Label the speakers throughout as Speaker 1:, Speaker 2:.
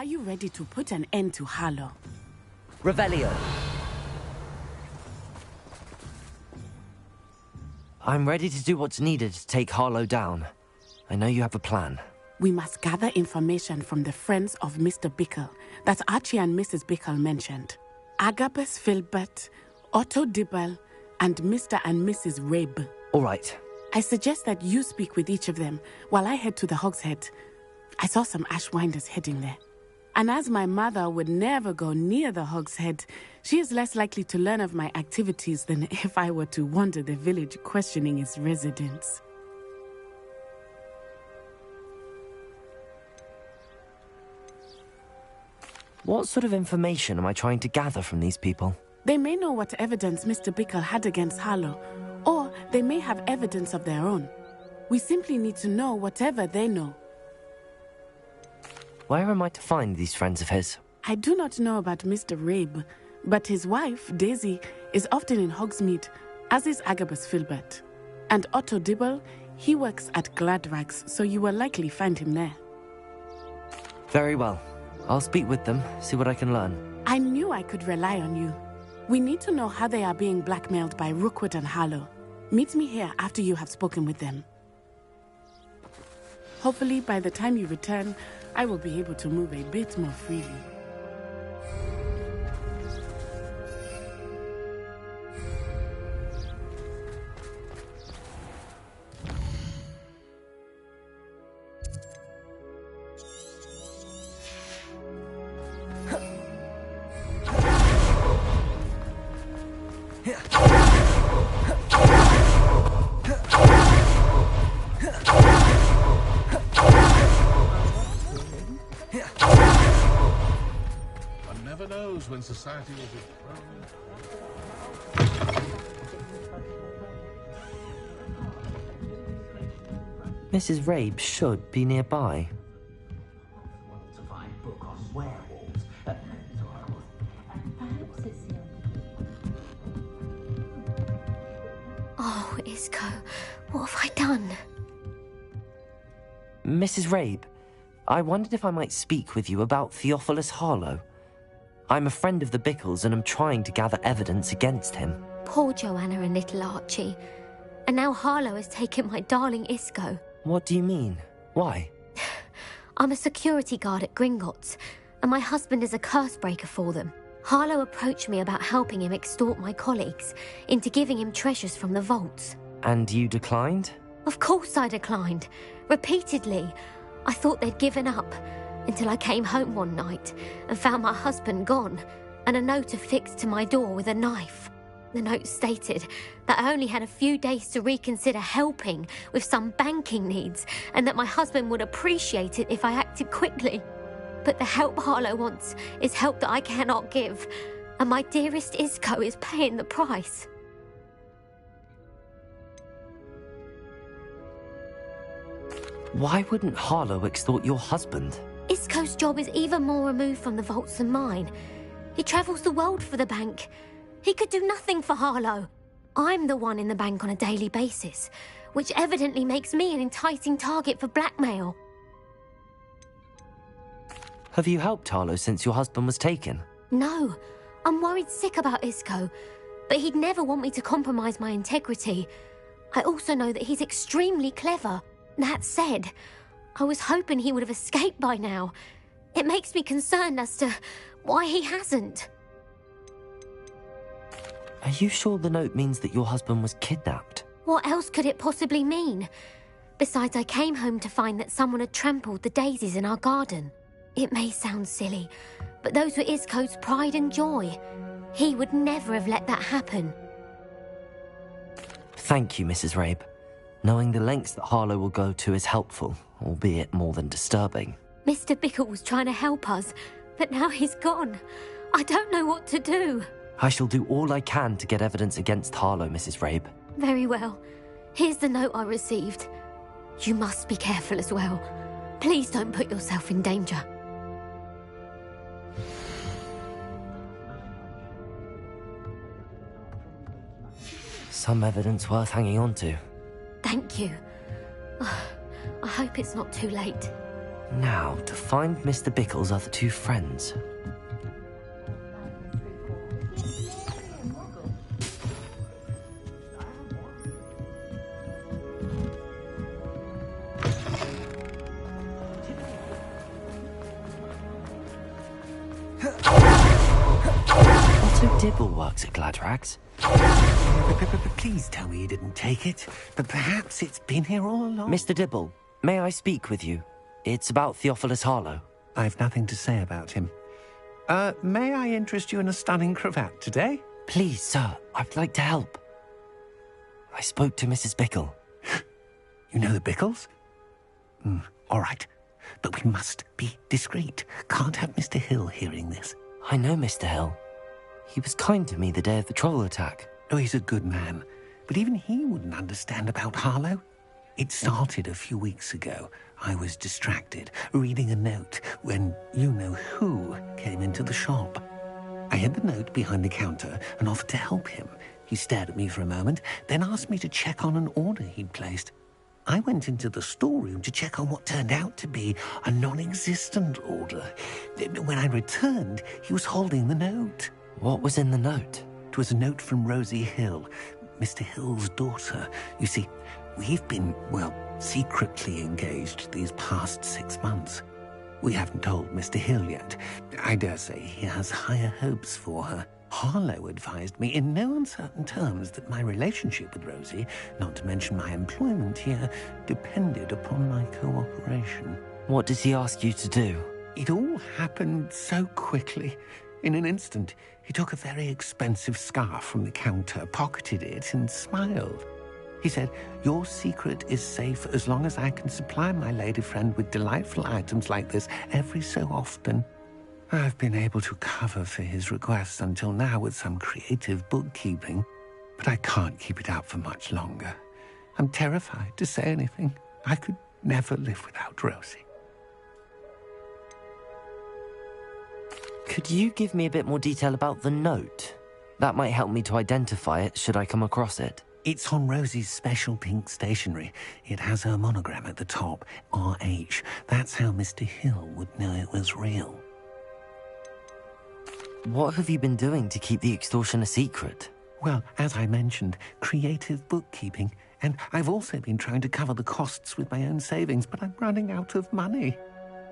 Speaker 1: Are you ready to put an end to Harlow?
Speaker 2: Revelio. I'm ready to do what's needed to take Harlow down. I know you have a plan.
Speaker 1: We must gather information from the friends of Mr. Bickle that Archie and Mrs. Bickle mentioned. Agabus Filbert, Otto Dibble, and Mr. and Mrs. Rabe.
Speaker 2: All right.
Speaker 1: I suggest that you speak with each of them while I head to the Hogshead. I saw some Ashwinders heading there. And as my mother would never go near the Hogshead, she is less likely to learn of my activities than if I were to wander the village questioning its residents.
Speaker 2: What sort of information am I trying to gather from these people?
Speaker 1: They may know what evidence Mr. Bickle had against Harlow, or they may have evidence of their own. We simply need to know whatever they know.
Speaker 2: Where am I to find these friends of his?
Speaker 1: I do not know about Mr. Rabe, but his wife, Daisy, is often in Hogsmeade, as is Agabus Filbert. And Otto Dibble, he works at Gladrags, so you will likely find him there.
Speaker 2: Very well. I'll speak with them, see what I can learn.
Speaker 1: I knew I could rely on you. We need to know how they are being blackmailed by Rookwood and Harlow. Meet me here after you have spoken with them. Hopefully, by the time you return, I will be able to move a bit more freely.
Speaker 3: When society was
Speaker 2: Mrs. Rabe should be nearby.
Speaker 4: To find a book on werewolves.
Speaker 5: Oh, Isco, what have I done?
Speaker 2: Mrs. Rabe, I wondered if I might speak with you about Theophilus Harlow. I'm a friend of the Bickles and I'm trying to gather evidence against him.
Speaker 5: Poor Joanna and little Archie. And now Harlow has taken my darling Isco.
Speaker 2: What do you mean? Why?
Speaker 5: I'm a security guard at Gringotts, and my husband is a curse breaker for them. Harlow approached me about helping him extort my colleagues into giving him treasures from the vaults.
Speaker 2: And you declined?
Speaker 5: Of course I declined. Repeatedly. I thought they'd given up. Until I came home one night and found my husband gone and a note affixed to my door with a knife. The note stated that I only had a few days to reconsider helping with some banking needs and that my husband would appreciate it if I acted quickly. But the help Harlow wants is help that I cannot give, and my dearest Isco is paying the price.
Speaker 2: Why wouldn't Harlow extort your husband?
Speaker 5: Isco's job is even more removed from the vaults than mine. He travels the world for the bank. He could do nothing for Harlow. I'm the one in the bank on a daily basis, which evidently makes me an enticing target for blackmail.
Speaker 2: Have you helped Harlow since your husband was taken?
Speaker 5: No, I'm worried sick about Isco, but he'd never want me to compromise my integrity. I also know that he's extremely clever. That said, I was hoping he would have escaped by now. It makes me concerned as to why he hasn't.
Speaker 2: Are you sure the note means that your husband was kidnapped?
Speaker 5: What else could it possibly mean? Besides, I came home to find that someone had trampled the daisies in our garden. It may sound silly, but those were Isco's pride and joy. He would never have let that happen.
Speaker 2: Thank you, Mrs. Rabe. Knowing the lengths that Harlow will go to is helpful, albeit more than disturbing.
Speaker 5: Mr. Bickle was trying to help us, but now he's gone. I don't know what to do.
Speaker 2: I shall do all I can to get evidence against Harlow, Mrs. Rabe.
Speaker 5: Very well. Here's the note I received. You must be careful as well. Please don't put yourself in danger.
Speaker 2: Some evidence worth hanging on to.
Speaker 5: Thank you. I hope it's not too late.
Speaker 2: Now, to find Mr. Bickle's other two friends. Otto Dibble works at Gladrags.
Speaker 6: Please tell me you didn't take it. But perhaps it's been here all along.
Speaker 2: Mr. Dibble, may I speak with you? It's about Theophilus Harlow.
Speaker 6: I've nothing to say about him. May I interest you in a stunning cravat today?
Speaker 2: Please, sir, I'd like to help. I spoke to Mrs. Bickle.
Speaker 6: You know the Bickles? All right. But we must be discreet. Can't have Mr. Hill hearing this.
Speaker 2: I know Mr. Hill. He was kind to me the day of the troll attack.
Speaker 6: Oh, he's a good man. But even he wouldn't understand about Harlow. It started a few weeks ago. I was distracted, reading a note, when you-know-who came into the shop. I hid the note behind the counter and offered to help him. He stared at me for a moment, then asked me to check on an order he'd placed. I went into the storeroom to check on what turned out to be a non-existent order. When I returned, he was holding the note.
Speaker 2: What was in the note?
Speaker 6: It was a note from Rosie Hill, Mr. Hill's daughter. You see, we've been, secretly engaged these past 6 months. We haven't told Mr. Hill yet. I dare say he has higher hopes for her. Harlow advised me in no uncertain terms that my relationship with Rosie, not to mention my employment here, depended upon my cooperation.
Speaker 2: What does he ask you to do?
Speaker 6: It all happened so quickly. In an instant, he took a very expensive scarf from the counter, pocketed it, and smiled. He said, "Your secret is safe as long as I can supply my lady friend with delightful items like this every so often." I've been able to cover for his requests until now with some creative bookkeeping, but I can't keep it up for much longer. I'm terrified to say anything. I could never live without Rosie.
Speaker 2: Could you give me a bit more detail about the note? That might help me to identify it should I come across it.
Speaker 6: It's on Rosie's special pink stationery. It has her monogram at the top, RH. That's how Mr. Hill would know it was real.
Speaker 2: What have you been doing to keep the extortion a secret?
Speaker 6: Well, as I mentioned, creative bookkeeping. And I've also been trying to cover the costs with my own savings, but I'm running out of money.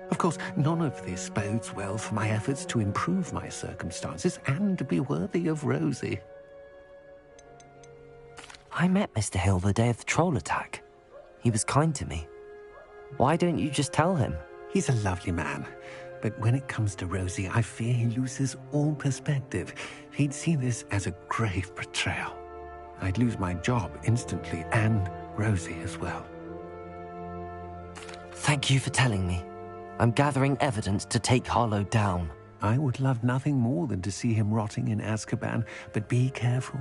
Speaker 6: Of course, none of this bodes well for my efforts to improve my circumstances and to be worthy of Rosie.
Speaker 2: I met Mr. Hill the day of the troll attack. He was kind to me. Why don't you just tell him?
Speaker 6: He's a lovely man. But when it comes to Rosie, I fear he loses all perspective. He'd see this as a grave betrayal. I'd lose my job instantly, and Rosie as well.
Speaker 2: Thank you for telling me. I'm gathering evidence to take Harlow down.
Speaker 6: I would love nothing more than to see him rotting in Azkaban, but be careful.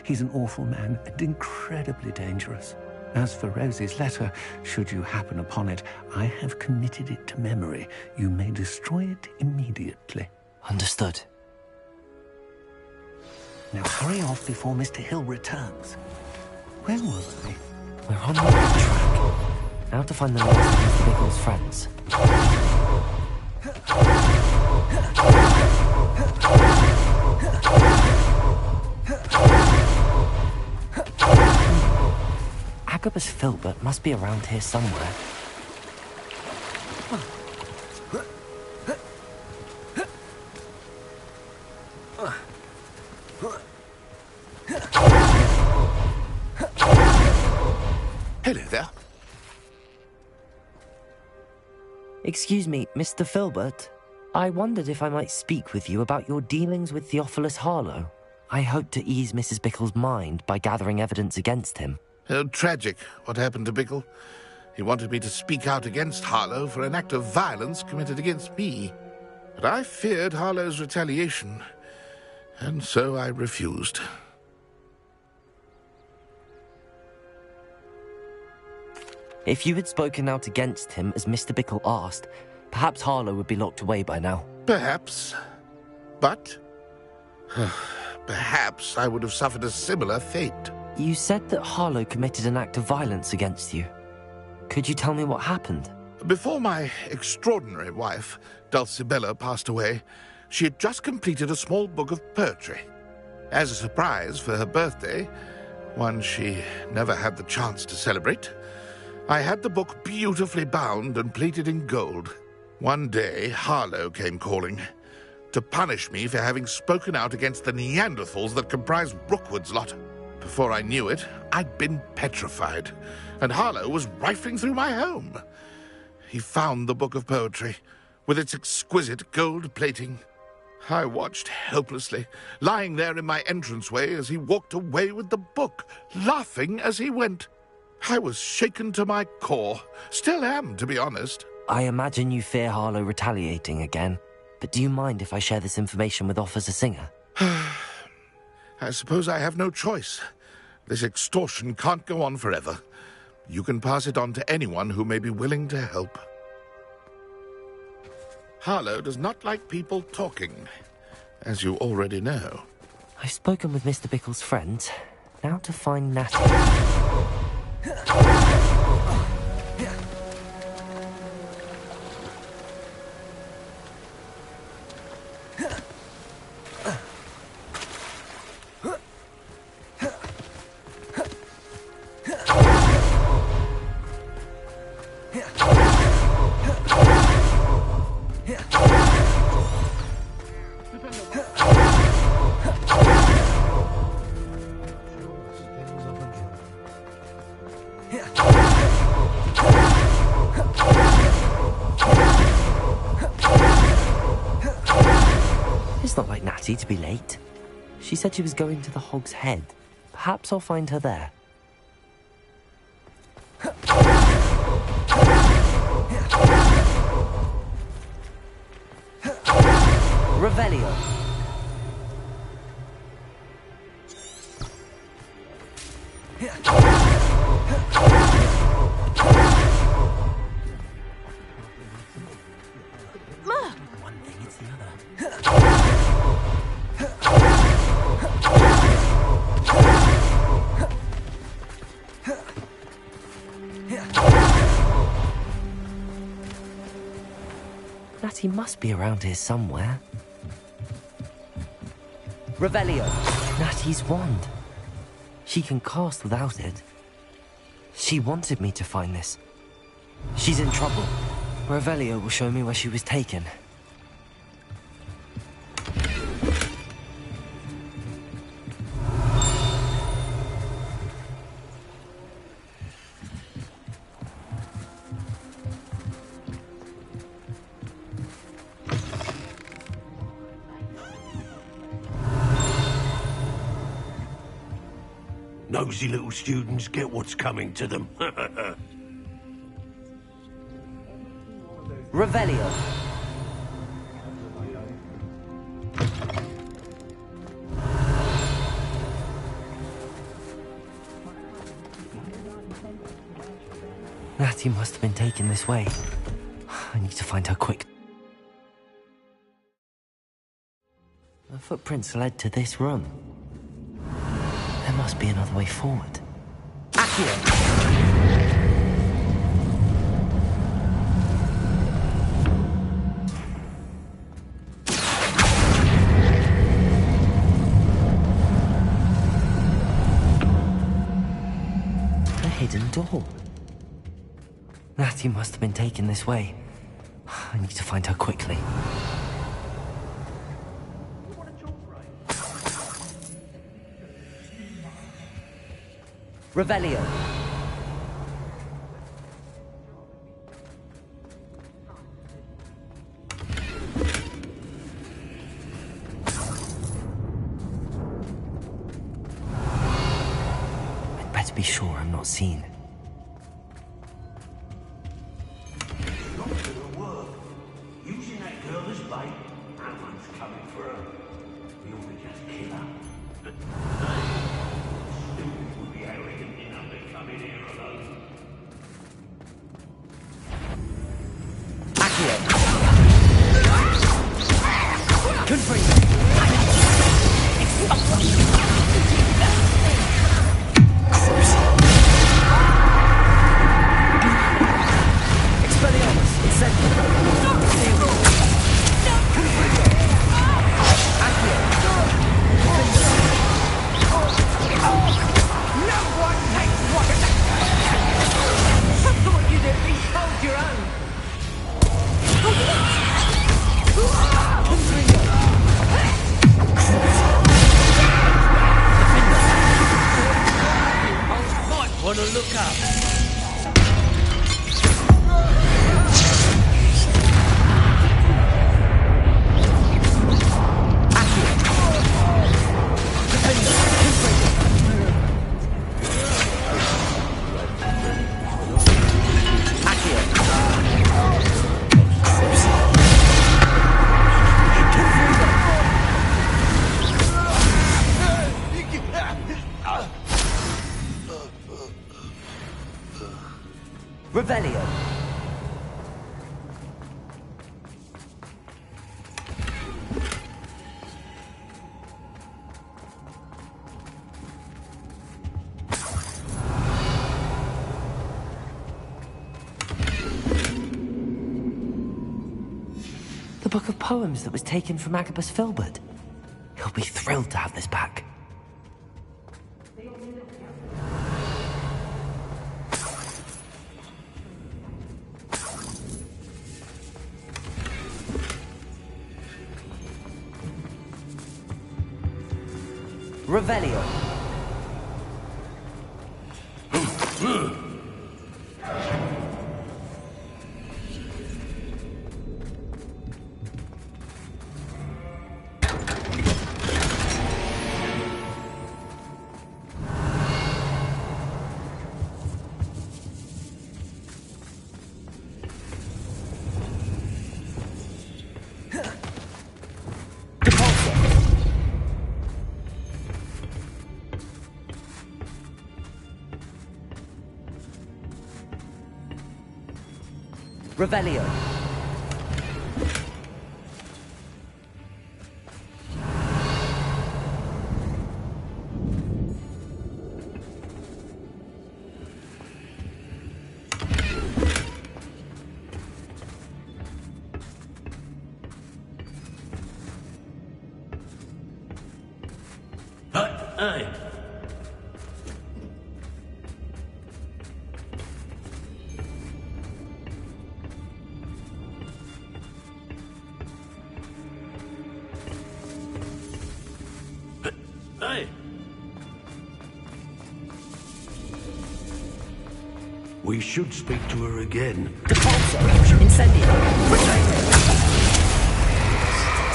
Speaker 6: He's an awful man and incredibly dangerous. As for Rosie's letter, should you happen upon it, I have committed it to memory. You may destroy it immediately.
Speaker 2: Understood.
Speaker 6: Now hurry off before Mr. Hill returns. Where was I?
Speaker 2: We're on the right track. Now to find the list of Mr. Bickle's friends. Agabus Filbert must be around here somewhere.
Speaker 3: Hello there.
Speaker 2: Excuse me, Mr. Filbert. I wondered if I might speak with you about your dealings with Theophilus Harlow. I hope to ease Mrs. Bickle's mind by gathering evidence against him.
Speaker 3: Oh, tragic, what happened to Bickle. He wanted me to speak out against Harlow for an act of violence committed against me. But I feared Harlow's retaliation, and so I refused.
Speaker 2: If you had spoken out against him as Mr. Bickle asked, perhaps Harlow would be locked away by now.
Speaker 3: Perhaps. But perhaps I would have suffered a similar fate.
Speaker 2: You said that Harlow committed an act of violence against you. Could you tell me what happened?
Speaker 3: Before my extraordinary wife, Dulcibella, passed away, she had just completed a small book of poetry. As a surprise for her birthday, one she never had the chance to celebrate, I had the book beautifully bound and plated in gold. One day, Harlow came calling to punish me for having spoken out against the Neanderthals that comprised Rookwood's lot. Before I knew it, I'd been petrified, and Harlow was rifling through my home. He found the book of poetry, with its exquisite gold plating. I watched helplessly, lying there in my entranceway as he walked away with the book, laughing as he went. I was shaken to my core. Still am, to be honest.
Speaker 2: I imagine you fear Harlow retaliating again, but do you mind if I share this information with Officer Singer?
Speaker 3: I suppose I have no choice. This extortion can't go on forever. You can pass it on to anyone who may be willing to help. Harlow does not like people talking, as you already know.
Speaker 2: I've spoken with Mr. Bickle's friends. Now to find Natty. It's not like Natty to be late. She said she was going to the Hog's Head. Perhaps I'll find her there. Revelio.
Speaker 4: One thing, it's the other.
Speaker 2: Natty must be around here somewhere. Revelio. Natty's wand. She can cast without it. She wanted me to find this. She's in trouble. Revelio will show me where she was taken.
Speaker 7: Nosy little students get what's coming to them.
Speaker 2: Revelio. Natty must have been taken this way. I need to find her quick. The footprints led to this room. There must be another way forward. Accio! A hidden door. Natty must have been taken this way. I need to find her quickly. Revelio. I'd better be sure I'm not seen.
Speaker 7: Not gonna work. Using that girl as bait, that one's coming for her. We ought to just kill her. Stupid would be arrogant enough to come in here alone.
Speaker 2: Accio. Confront.
Speaker 7: Look up!
Speaker 2: Revelio. The book of poems that was taken from Agabus Filbert. He'll be thrilled to have this back. Revelio. Revelio.
Speaker 7: Hey. Hey. We should speak to her again.
Speaker 2: Depulso. Incendio.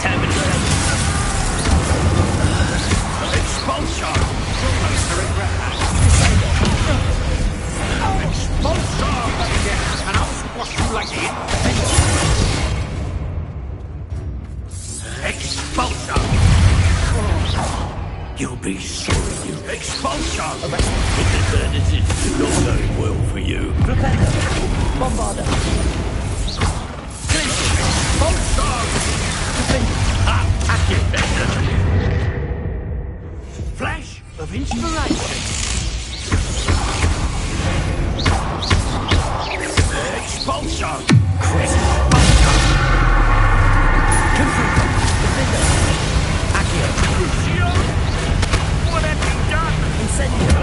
Speaker 7: Terminate. Expulsion. Expulsion. And I'll squash you like it. Expulsion. You'll be sorry, you expulsion! This is not going well for you.
Speaker 2: Rependo. Bombarda.
Speaker 7: Expulsion! Flash of inspiration. Expulsion! Expulsion!
Speaker 2: Confringo. Defendo. Accio.
Speaker 7: Crucio! What have you done?
Speaker 2: Incendio.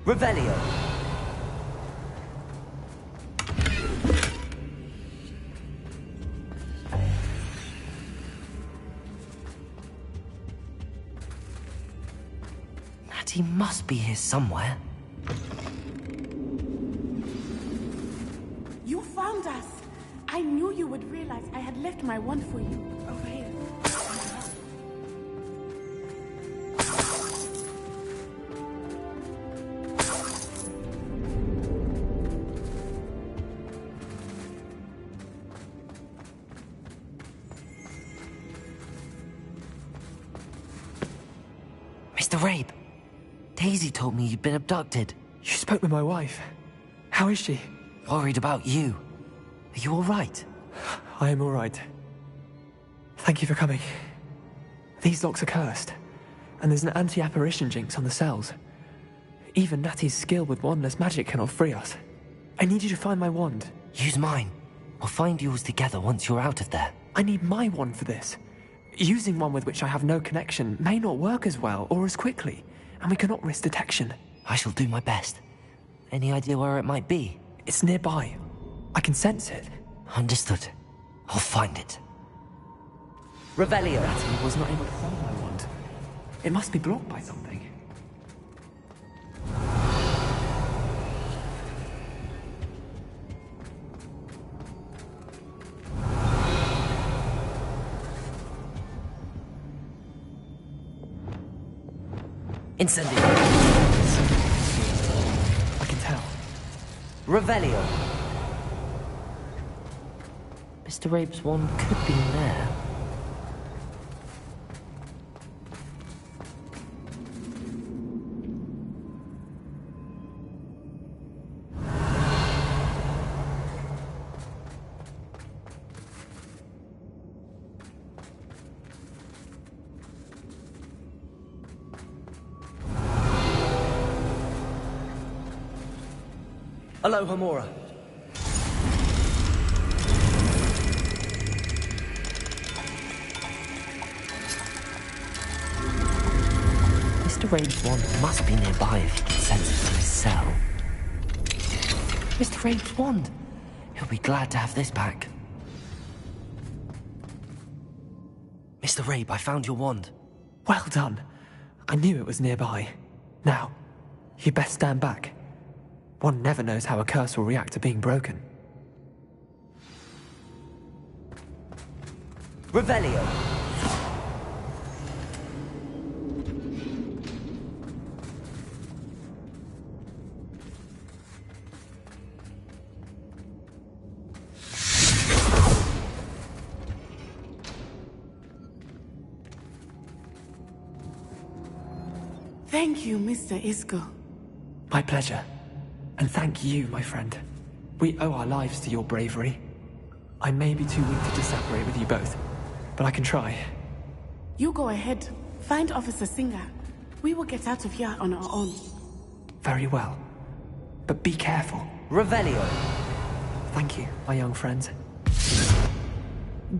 Speaker 2: Revelio. Natty must be here somewhere.
Speaker 1: You found us. I knew you would realize I had left my wand for you. Over here.
Speaker 2: Mr. Rabe, Daisy told me you'd been abducted.
Speaker 8: You spoke with my wife. How is she?
Speaker 2: Worried about you. Are you all right?
Speaker 8: I am all right. Thank you for coming. These locks are cursed, and there's an anti-apparition jinx on the cells. Even Natty's skill with wandless magic cannot free us. I need you to find my wand.
Speaker 2: Use mine. We'll find yours together once you're out of there.
Speaker 8: I need my wand for this. Using one with which I have no connection may not work as well or as quickly, and we cannot risk detection.
Speaker 2: I shall do my best. Any idea where it might be?
Speaker 8: It's nearby. I can sense it.
Speaker 2: Understood. I'll find it. Revelio.
Speaker 8: Natty was not able to find my wand. It must be blocked by something.
Speaker 2: Incendio.
Speaker 8: I can tell.
Speaker 2: Revelio. Mr. Rabe's wand could be in there. Hello, Hamura. Mr. Rabe's wand must be nearby if he can sense it from his cell. Mr. Rabe's wand! He'll be glad to have this back. Mr. Rabe, I found your wand.
Speaker 8: Well done. I knew it was nearby. Now, you best stand back. One never knows how a curse will react to being broken.
Speaker 2: Revelio.
Speaker 1: Thank you, Mr. Isco.
Speaker 8: My pleasure. And thank you, my friend. We owe our lives to your bravery. I may be too weak to separate with you both, but I can try.
Speaker 1: You go ahead. Find Officer Singer. We will get out of here on our own.
Speaker 8: Very well. But be careful.
Speaker 2: Revelio.
Speaker 8: Thank you, my young friends.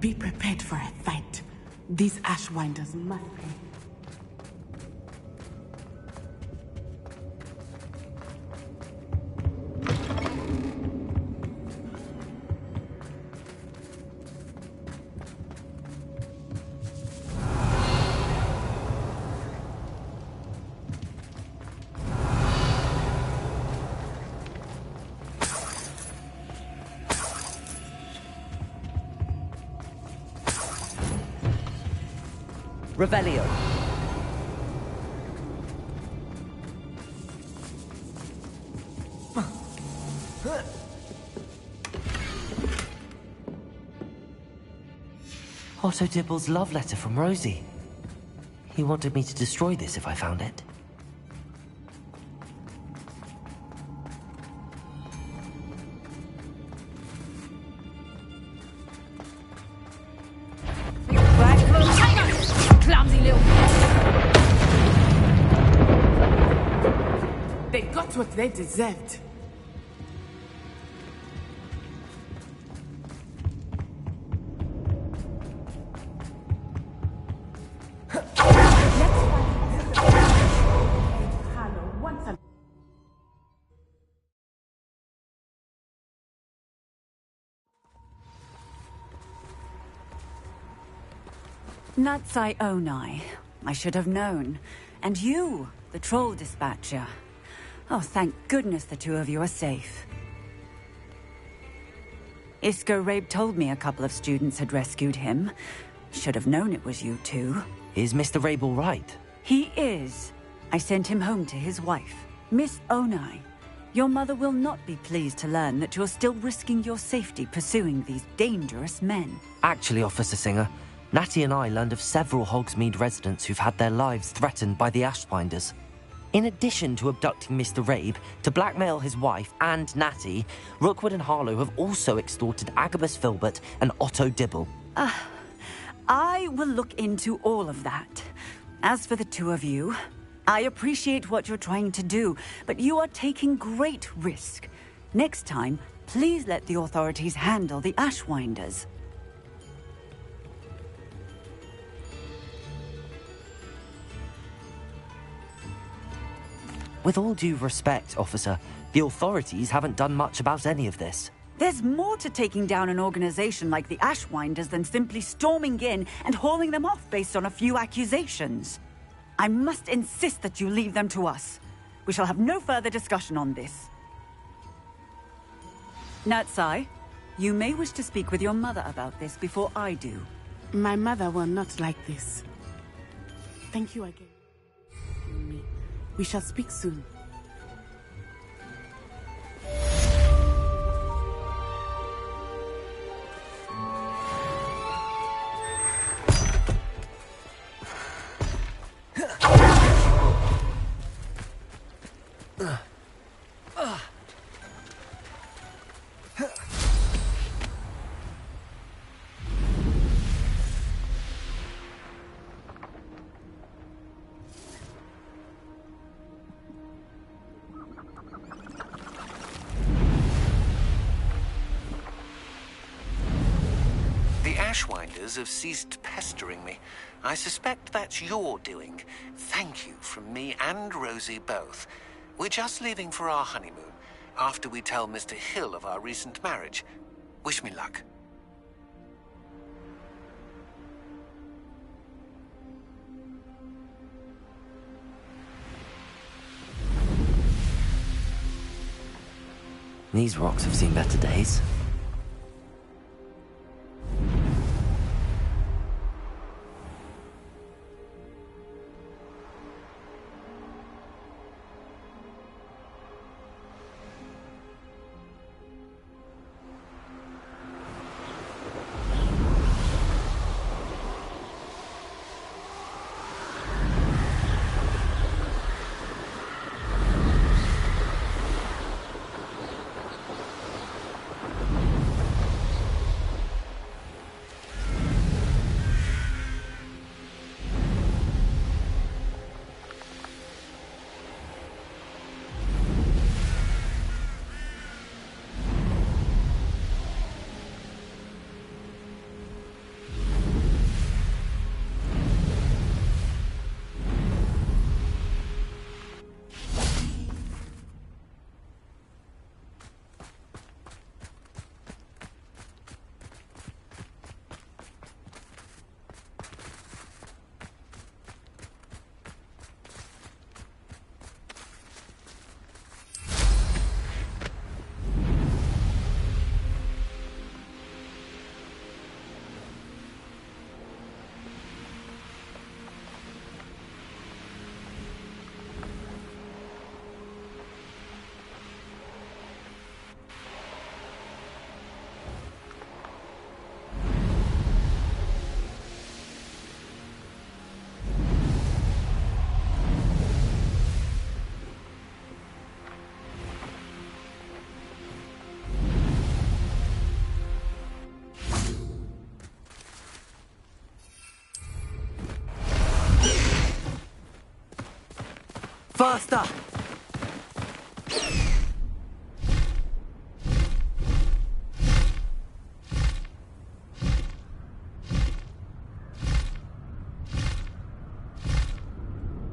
Speaker 1: Be prepared for a fight. These Ashwinders must pay.
Speaker 2: Revelio. Otto Dibble's love letter from Rosie. He wanted me to destroy this if I found it.
Speaker 1: Clumsy little... They got what they deserved.
Speaker 9: Natsai Onai. I should have known. And you, the troll dispatcher. Oh, thank goodness the two of you are safe. Isco Rabe told me a couple of students had rescued him. Should have known it was you two.
Speaker 2: Is Mr. Rabe all right?
Speaker 9: He is. I sent him home to his wife. Miss Onai, your mother will not be pleased to learn that you're still risking your safety pursuing these dangerous men.
Speaker 2: Actually, Officer Singer, Natty and I learned of several Hogsmeade residents who've had their lives threatened by the Ashwinders. In addition to abducting Mr. Rabe to blackmail his wife and Natty, Rookwood and Harlow have also extorted Agabus Filbert and Otto Dibble.
Speaker 9: I will look into all of that. As for the two of you, I appreciate what you're trying to do, but you are taking great risk. Next time, please let the authorities handle the Ashwinders.
Speaker 2: With all due respect, officer, the authorities haven't done much about any of this.
Speaker 9: There's more to taking down an organization like the Ashwinders than simply storming in and hauling them off based on a few accusations. I must insist that you leave them to us. We shall have no further discussion on this. Natsai, you may wish to speak with your mother about this before I do.
Speaker 1: My mother will not like this. Thank you again. We shall speak soon.
Speaker 10: Ashwinders have ceased pestering me. I suspect that's your doing. Thank you from me and Rosie both. We're just leaving for our honeymoon, after we tell Mr. Hill of our recent marriage. Wish me luck.
Speaker 2: These rocks have seen better days.
Speaker 10: Faster!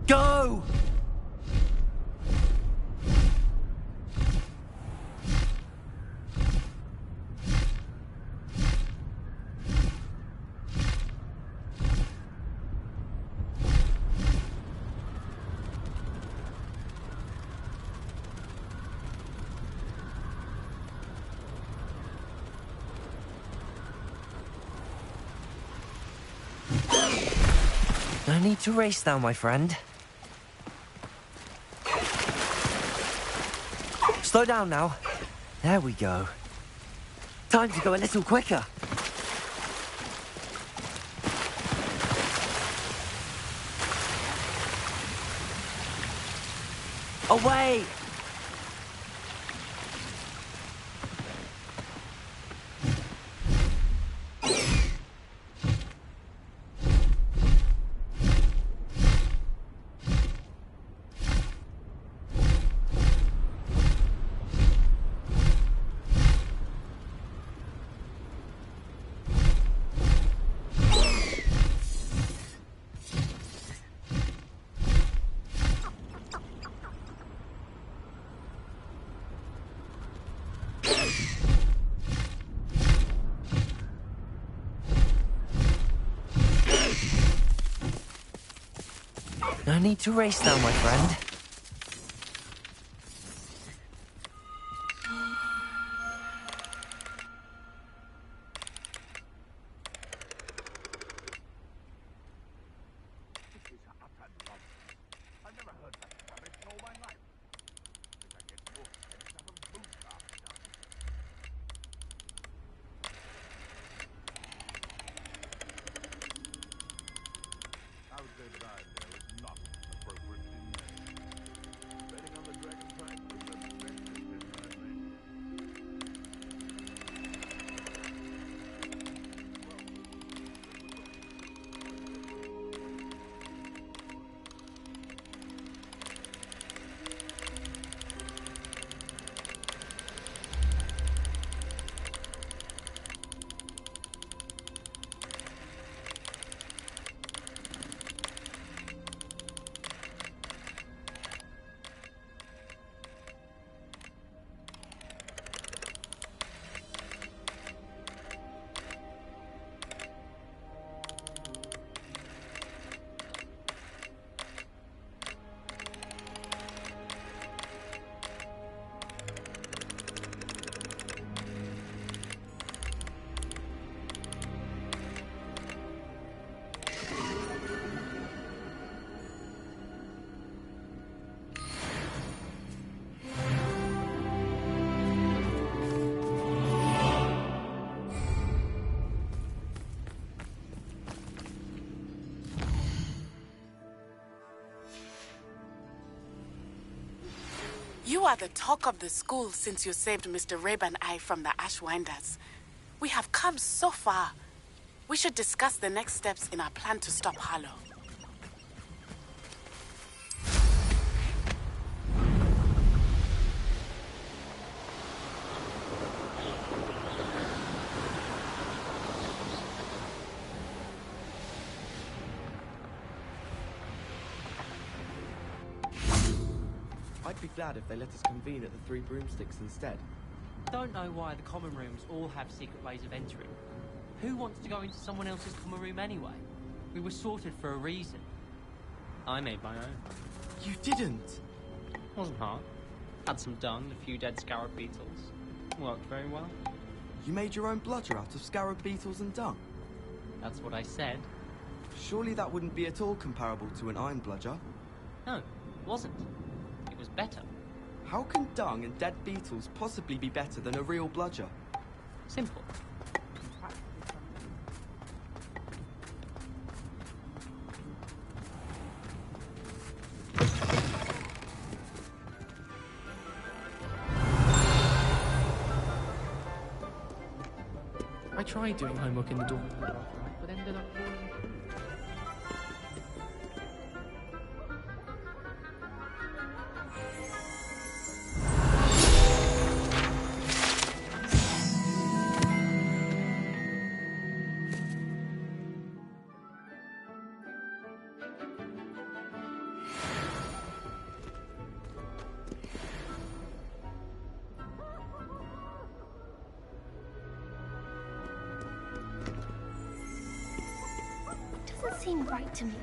Speaker 10: Go!
Speaker 2: No need to race now, my friend. Slow down now. There we go. Time to go a little quicker. Away! No need to race now, my friend.
Speaker 1: You are the talk of the school since you saved Mr. Rabe and I from the Ashwinders. We have come so far. We should discuss the next steps in our plan to stop Harlow.
Speaker 11: I'd be glad if they let us convene at the Three Broomsticks instead.
Speaker 12: Don't know why the common rooms all have secret ways of entering. Who wants to go into someone else's common room anyway? We were sorted for a reason. I made my own.
Speaker 11: You didn't?
Speaker 12: Wasn't hard. Had some dung, a few dead scarab beetles. Worked very well.
Speaker 11: You made your own bludger out of scarab beetles and dung?
Speaker 12: That's what I said.
Speaker 11: Surely that wouldn't be at all comparable to an iron bludger?
Speaker 12: No, it wasn't. It was better.
Speaker 11: How can dung and dead beetles possibly be better than a real bludger?
Speaker 12: Simple.
Speaker 8: I tried doing homework in the dorm, but ended up falling.
Speaker 13: Doesn't seem right to me.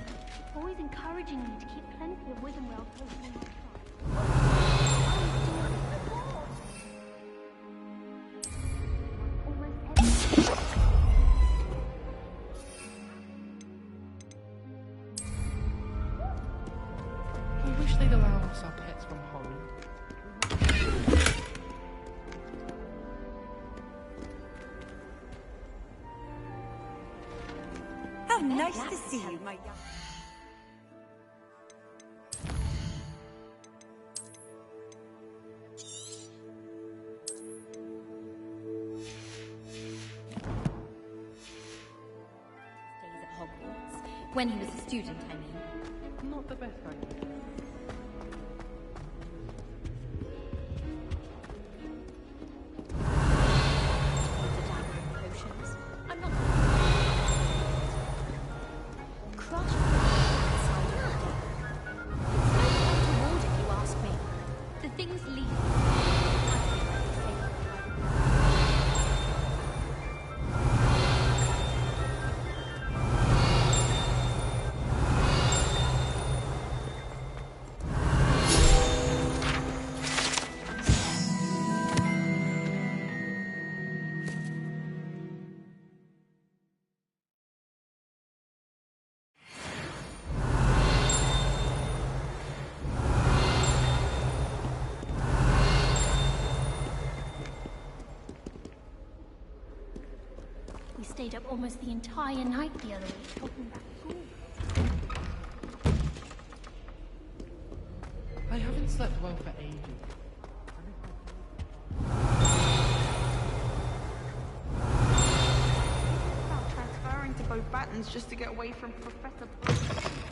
Speaker 13: Always encouraging me to keep plenty of Witherwell close to my
Speaker 8: I wish they'd allow us our pets from home.
Speaker 9: How nice to see you, my young...
Speaker 14: Stays at Hogwarts. When he was a student, I mean.
Speaker 8: Not the best idea.
Speaker 14: Potions. I'm not... Crush toward if you ask me. The things lead.
Speaker 13: We stayed up almost the entire night the other week talking about school.
Speaker 12: I haven't slept well for ages.
Speaker 15: About transferring to both battens just to get away from Professor Brooks.